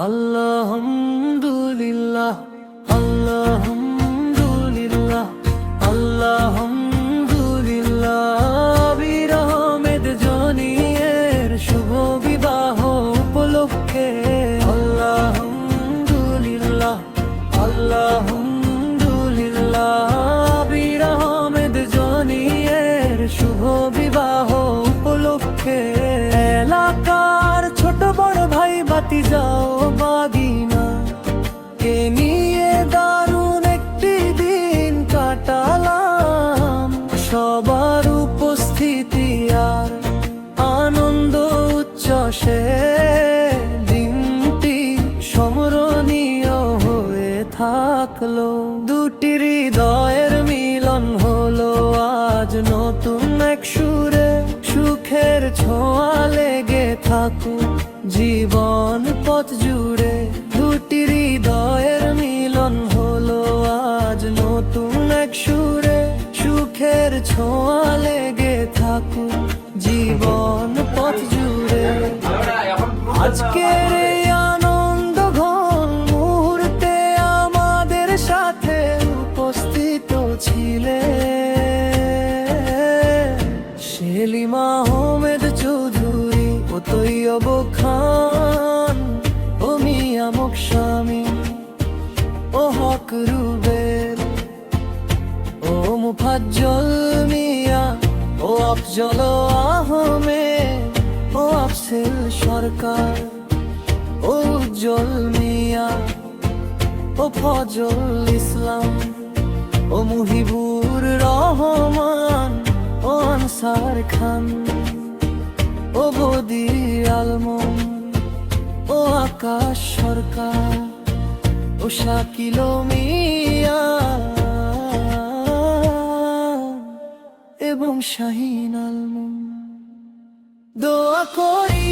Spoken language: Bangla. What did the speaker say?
আলহামদুলিল্লাহ, আলহামদুলিল্লাহ, আলহামদুলিল্লাহ। বীর আহমেদ জনিয়ের শুভ বিবাহ উপলক্ষে আলহামদুলিল্লাহ, আলহামদুলিল্লাহ। বীর আহমেদ জনিয়ের শুভ বিবাহ উপলক্ষে এলাকার ছোট বড় ভাই ভাতিজাও বাগিনা কে নিয়ে দারুণ একটি দিন কাটালাম। সবার উপস্থিতি আর আনন্দ উচ্ছ্বাসে দিনটি স্মরণীয় হয়ে থাকলো। দুটি হৃদয়ের মিলন হলো আজ নতুন এক সুরে, সুখের ছোঁয়া লেগে থাকুক জীবন পথ জুড়ে। দুটি হৃদয়ের মিলন হলো আজ নতুন এক সুরে, সুখের ছোঁয়া লেগে থাকুক জীবন পথ জুড়ে। আজকের এই আনন্দ ঘন মুহূর্তে আমাদের সাথে উপস্থিত ছিলেন সেলিম আহমেদ চৌধুরী ও তৈয়ব খান, ও মিয়া মকসামি, ও হক রুবেল, ও মুফাজ্জল মিয়া, ও আফজল আহমেদ, ও আফসেল সরকার, ও উজ্জ্বল মিয়া, ও ফজল ইসলাম, ও মুহিবুর রহমান, ও আনসার খান, ও বদি আলম, ও আকাশ সরকার, ও শাকিল মিয়া এবং শাহিন আলম। দোয়া করি